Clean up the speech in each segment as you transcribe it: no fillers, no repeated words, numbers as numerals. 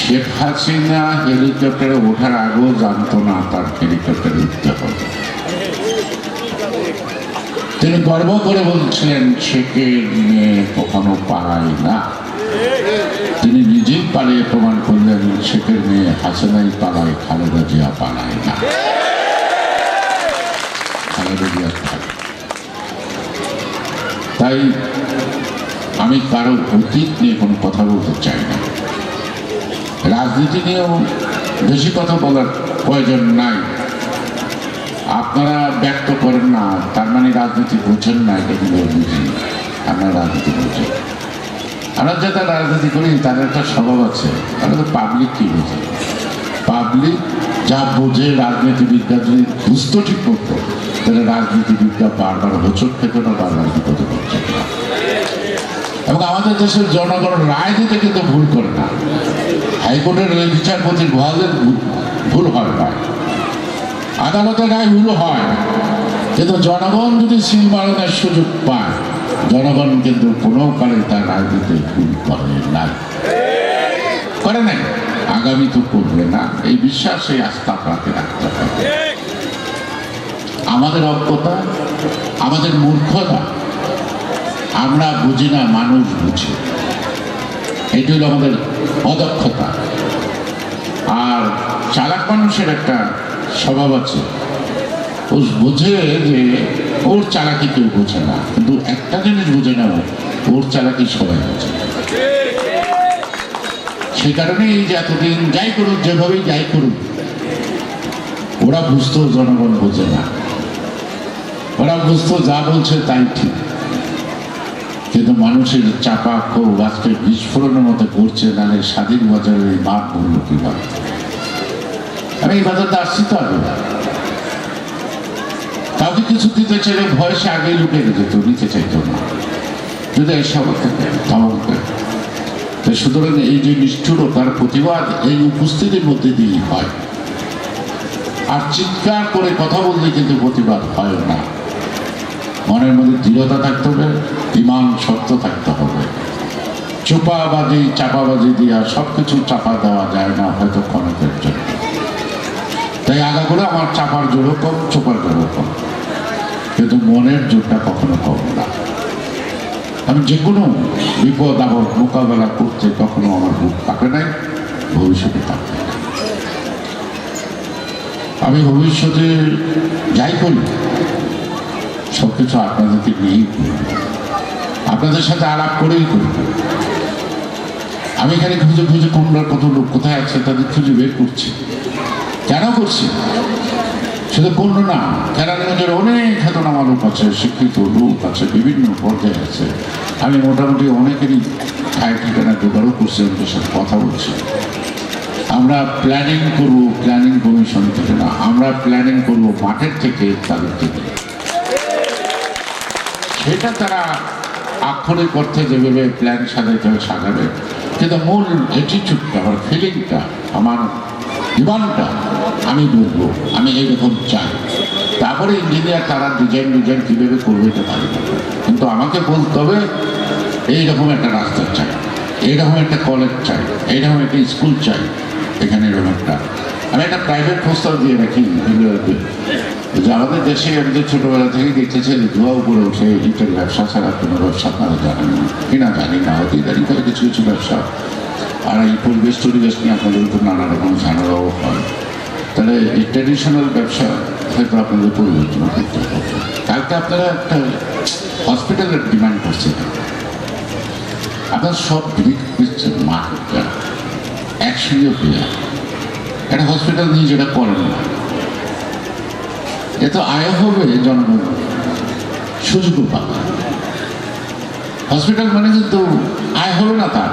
শেখ হাসিনা হেলিকপ্টারে ওঠার আগেও জানতো না তার হেলিকপ্টারে উঠতে হবে। তিনি গর্ব করে বলছিলেন শেখের মেয়ে কখনো পালায় না। তিনি নিজেই পালিয়ে প্রমাণ করলেন শেখের মেয়ে হাসিনাই পালায়, খালেদা জিয়া পালায় না। খালেদা জিয়া পালায়। তাই আমি কারো অতীত নিয়ে কোনো কথা বলতে চাই না। রাজনীতি নিয়েও বেশি কথা বলার প্রয়োজন নাই। আপনারা ব্যক্ত করেন না, তার মানে রাজনীতি বোঝেন না, এটা কিন্তু বুঝি। আমরা রাজনীতি বুঝি। আমরা যারা রাজনীতি করি তাদের একটা স্বভাব আছে, তারা তো পাবলিক কি বোঝে। পাবলিক যা বোঝে রাজনীতিবিদরা যদি বুঝতো ঠিক করতো, তাহলে রাজনীতিবিদরা বারবার হোঁচট খেত না, বারবার বিপদে পড়ছে না। এবং আমাদের দেশের জনগণ রায় দিতে কিন্তু ভুল করে না। হাইকোর্টের বিচারপতির ভুল হয় না, আদালতের রায় ভুল হয়, কিন্তু জনগণ যদি সিল মারণের সুযোগ পায়, জনগণ কিন্তু কোনো কালে তার রায় দিতে ভুল করে না, করে নাই, আগামী তো করবে না। এই বিশ্বাস, এই আস্থা আপনাকে রাখতে হবে। আমাদের অজ্ঞতা, আমাদের মূর্খতা, আমরা বুঝি না, মানুষ বুঝে। এটি হলো আমাদের অদক্ষতা। আর চালাক মানুষের একটা স্বভাব আছে, ও বোঝে যে ওর চালাকি কেউ বোঝে না, কিন্তু একটা জিনিস বোঝে না, ওর চালাকি সবাই বোঝে। সে কারণে এই যে এতদিন যাই করুক, যেভাবেই যাই করুক, ওরা বুঝতো জনগণ বোঝে না। ওরা বুঝতো যা বলছে তাই ঠিক, কিন্তু মানুষের চাপা ক্ষোভ আজকে বিস্ফোরণের মতো করছে। নাহলে স্বাধীন বাজারের এই মাঠ বলল কিভাবে? আমি এই বাজারটা আসছি তো আগে, কাউকে কিছু দিতে চাইলে ভয়সে আগেই লুকে যেত, নিতে চাইতো না, যদি এসব থামকে। সুতরাং এই যে নিষ্ঠুরতার প্রতিবাদ এই উপস্থিতির মধ্যে দিয়েই হয়। আর চিৎকার করে কথা বললে কিন্তু প্রতিবাদ হয় না। মনের মধ্যে দৃঢ়তা থাকতে হবে, ইমান শক্ত থাকতে হবে। চোপাবাজি চাপাবাজি দিয়া সবকিছু চাপা দেওয়া যায় না, হয়তো ক্ষণকের জন্য। তাই আগাগোড়া আমার চাপার জোরও কম, চোপার জোরও কম, কিন্তু মনের জোরটা কখনো কম না। আমি যে কোনো বিপদ আপদ মোকাবেলা করতে কখনো আমার বুক কাঁপে নাই, ভবিষ্যতে কাঁপবে না। আমি ভবিষ্যতে যাই করি সবকিছু আপনাদেরকে নিয়েই করি, আপনাদের সাথে আলাপ করেই করি। আমি এখানে খুঁজে খুঁজে কোনটার কত লোক কোথায় আছে তাদের খুঁজে বের করছি। কেন করছি? শুধু পণ্য না, কেরানীগঞ্জের অনেক খ্যাতনামা লোক আছে, শিক্ষিত লোক আছে, বিভিন্ন পর্যায়ে আছে। আমি মোটামুটি অনেকেরই ঠায় ঠিকানা জোগাড়ও করছি, ওদের সাথে কথা বলছি। আমরা প্ল্যানিং করব প্ল্যানিং কমিশন থেকে না, আমরা প্ল্যানিং করব মাঠের থেকে, তাদের থেকে। সেটা তারা আক্ষরিক অর্থে যেভাবে প্ল্যান সাজাইতে হবে সাজাবে, কিন্তু মূল অ্যাটিটিউডটা, আমার ফিলিংটা, আমার জীবনটা আমি বলবো আমি এইরকম চাই। তারপরে ইঞ্জিনিয়ার তারা ডিজাইন কীভাবে করবে এটা তাদের ব্যাপার, কিন্তু আমাকে বলতে হবে এইরকম একটা রাস্তা চাই, এইরকম একটা কলেজ চাই, এইরকম একটা স্কুল চাই, এখানে এরকম একটা। আমি একটা প্রাইভেট প্রস্তাব দিয়ে রাখি যে আমাদের দেশে আমাদের ছোটোবেলা থেকে দেখতেছে ধোয়া উপরে উঠে ইটের ব্যবসা ছাড়া কোনো ব্যবসা আপনারা জানেন না কিনা জানি না, হতে ইদানিং করে কিছু কিছু ব্যবসা। আর এই পরিবেশ নিয়ে আপনাদের উপর নানা রকম ঝামেলাও হয়। তাহলে এই ট্র্যাডিশনাল ব্যবসা হয়তো আপনাদের পরিবর্তন করতে হবে। কালকে আপনারা একটা হসপিটালের ডিমান্ড করছেন, আপনার সব গ্রিক দিচ্ছেন মার্কেটটা একসঙ্গে প্লেয়ার। একটা হসপিটাল নিয়ে যেটা করেন না, এত আয় হবে, জনগণ সুযোগও পাবে। হসপিটাল মানে কিন্তু আয় হবে না, তা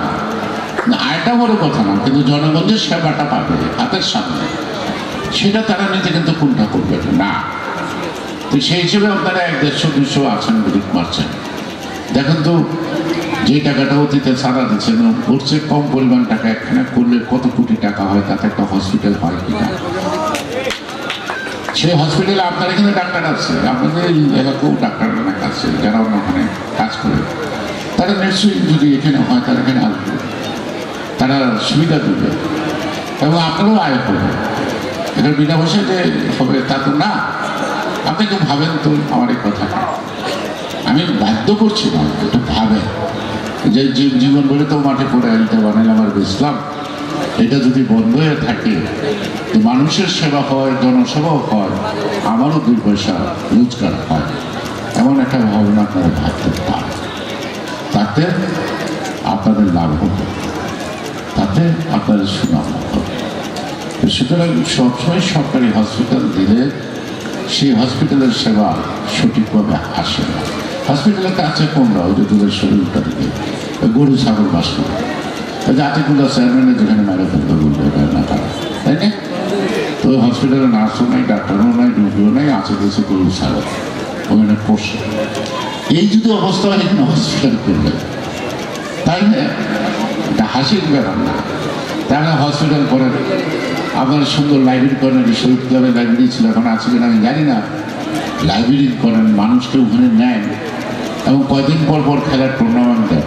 না, আয়টা বড় কথা না, কিন্তু জনগণ যে সেবাটা পাবে হাতের সামনে, সেটা তারা নিতে কিন্তু কোনটা করবে না। তো সেই হিসেবে আপনারা 100-150 আছেন, গ্রিক মারছেন। দেখেন তো যে টাকাটা অতীতে ছাড়া দিচ্ছেন, ওর চেয়ে কম পরিমাণ টাকা একখানে করলে কত কোটি টাকা হয়, তাতে একটা হসপিটাল হয় কিনা। সেই হসপিটালে আপনার এখানে ডাক্তার আছে, আপনাদের এলাকাও ডাক্তার অনেক আছে যারা ওখানে কাজ করে, তারা নিশ্চয়ই যদি এখানে হয় তারা এখানে আসবে। তারা সুবিধা দেবে এবং আপনারও আয় করবে। এটা বিনা পয়সায় যে হবে তা তো না। আপনি একটু ভাবেন তো আমার এই কথাটা, আমি বাধ্য করছি না, একটু ভাবেন যে জীবন বলে তো মাঠে পড়ে আলটা বানাইলাম আর বেচলাম, এটা যদি বন্ধ হয়ে থাকে, মানুষের সেবা হয়, জনসেবাও হয়, আমারও 2 পয়সা রোজগার হয়, এমন একটা ভাবনা আপনারা ভাবতে পারেন। তাতে আপনাদের লাভ হবে, তাতে আপনাদের সুনাম হবে। সুতরাং সবসময় সরকারি হসপিটাল দিলে সেই হসপিটালের সেবা সঠিকভাবে আসে না। হসপিটালের কাছে কোনটা, ওই যে দুধের শরীরটা দিকে গরু ছাগল বাস করে, জাতিগুলো চেয়ারম্যানের যেখানে মেরে ফেলতে বলবে না তারা, তাই না? তো ওই হসপিটালে নার্সও নাই, ডাক্তারও নাই, রুগীও নাই, আছে কিছু গরু ছাগল ওখানে পড়ছে। এই যদি অবস্থা হয় এখানে হসপিটাল করবে, তাই না? এটা হাসির ব্যাপার না। তাহলে হসপিটাল করেন, আপনার সুন্দর লাইব্রেরি করেন, শহীদ ক্লাবের লাইব্রেরি ছিল, এখন আছে কিনা আমি জানি না, লাইব্রেরি করেন, মানুষকে ওখানে নেন এবং কয়দিন পর পর খেলার টুর্নামেন্ট দেন,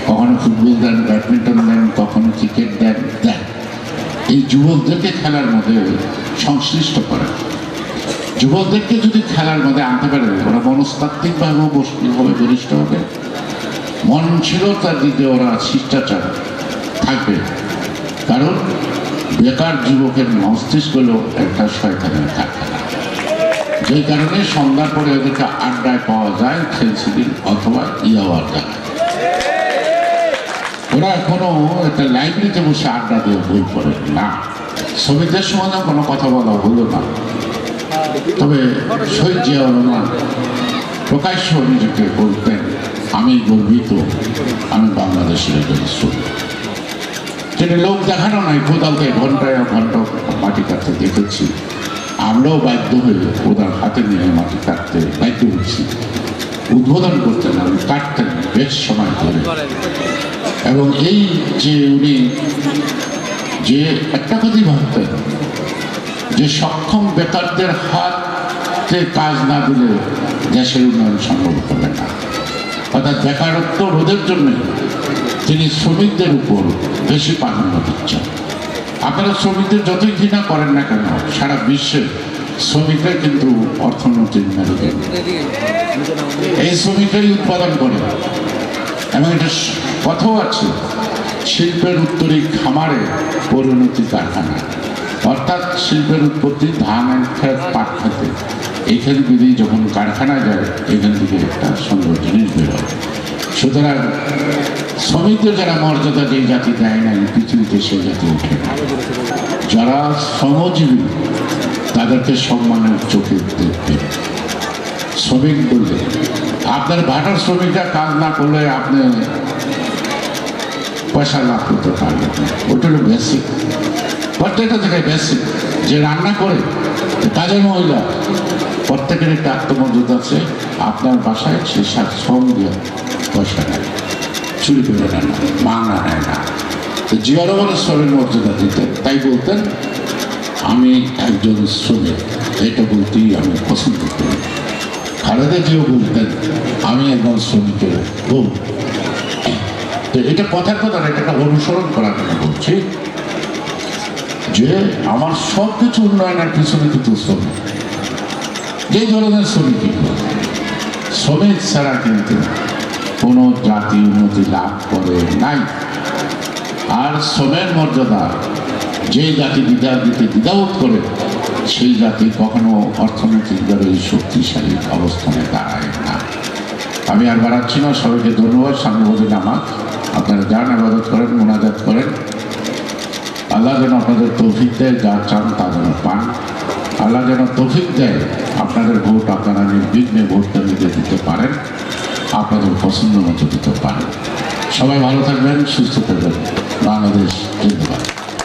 কখনো ফুটবল দেন, ব্যাডমিন্টন দেন, কখনো ক্রিকেট দেন। এই যুবকদেরকে খেলার মধ্যে সংশ্লিষ্ট করেন। যুবকদেরকে যদি খেলার মধ্যে আনতে পারে, ওরা মনস্তাত্ত্বিকভাবেও হবে, বলিষ্ঠ হবে, মনশীলতার দিকে ওরা শিষ্টাচার থাকবে। কারণ বেকার যুবকের মস্তিষ্ক হলো একটা শয়তানের কারখানা, যেই কারণে সন্ধ্যার পরে ওদেরকে আড্ডায় পাওয়া যায়, খেলছিদিন অথবা ইয়াওয়ার জায়গায়। ওরা এখনো একটা লাইব্রেরিতে বসে আড্ডা দিয়ে বই পড়ে না। শ্রমিকদের সমাজে কোনো কথা বলা হলো না, তবে শহীদ জিয়াউর রহমান প্রকাশ্য নিজেকে বলতেন, আমি গর্বিত, আমি বাংলাদেশের একজন শ্রমিক। তিনি লোক দেখানো নাই, কোদালকে ঘন্টায় ঘন্টা মাটি কাটতে দেখেছি, আমরাও বাধ্য হয়ে কোদাল হাতে নিয়ে মাটি কাটতে বাধ্য হচ্ছি। উদ্বোধন করতেন, আমি কাটতেন বেশ সময় ধরে। এবং এই যে উনি যে একটা কথাই ভাবতেন যে সক্ষম বেকারদের হাতে কাজ না দিলে দেশের উন্নয়ন সম্ভব হবে না। অর্থাৎ বেকারত্ব রোধের জন্য তিনি শ্রমিকদের উপর বেশি প্রাধান্য দিচ্ছেন। আপনারা শ্রমিকদের যতই ঘৃণা করেন না কেন, সারা বিশ্বে শ্রমিকরা কিন্তু অর্থনৈতিক মেরুদণ্ড। এই শ্রমিকরাই উৎপাদন করে এবং এটা কথাও আছে, শিল্পের উত্তরী খামারে পরিণতি কারখানা। অর্থাৎ শিল্পের উৎপত্তি ধানের ক্ষেত, পাট খেতে, এইখানে যদি যখন কারখানায় যায়, এখান থেকে একটা সুন্দর জিনিস বেরোয়। সুতরাং শ্রমিকদের যারা মর্যাদা যেই জাতি দেয় না, পৃথিবীতে সেই জাতি ওঠে না। যারা শ্রমজীবী তাদেরকে সম্মানের চোখে দেখবে। শ্রমিক বললে আপনার ভাটার শ্রমিকরা কাজ না করলে আপনি পয়সা লাভ করতে পারবেন না। ওটা হলো বেসিক, প্রত্যেকটা জায়গায় বেসিক। যে রান্না করে কাজের মহিলা, প্রত্যেকের একটা আত্মমর্যাদা আছে। আপনার বাসায় সে শ্রম দিয়ে পয়সা নেয়, চুরি করে নেয় না, মাংনা নেয় না। তো জিয়াউর রহমানের শ্রমের মর্যাদা দিতেন, তাই বলতেন আমি একজন শ্রমিক, এটা বলতেই আমি পছন্দ করি। খালেদা জিয়াও বলতেন আমি একজন শ্রমিকের বউ। তো এটা কথার কথা না, এটা অনুসরণ করার জন্য বলছি যে আমার সব কিছু উন্নয়নের পিছনে কিন্তু শ্রমিক, যে ধরনের শ্রমিক, শ্রমিক ছাড়া কিন্তু কোনো জাতি উন্নতি লাভ করে নাই। আর শ্রমের মর্যাদা যে জাতি দ্বিধাবোধ করে, সেই জাতি কখনো অর্থনৈতিকভাবে শক্তিশালী অবস্থানে দাঁড়ায় না। আমি আর বাড়াচ্ছি না, সবাইকে ধন্যবাদ। সামনে নামাজ আপনারা যান, ইবাদত করেন, মোনাজাত করেন। আল্লাহ যেন আপনাদের তৌফিক দেয়, যা চান তা যেন পান। আল্লাহ যেন তৌফিক দেয় আপনাদের ভোট আপনারা নির্বিঘ্নে ভোটটা দিতে পারেন, আপনাদের পছন্দ মতো দিতে পারেন। সবাই ভালো থাকবেন, সুস্থ থাকবেন। বাংলাদেশ জিন্দাবাদ।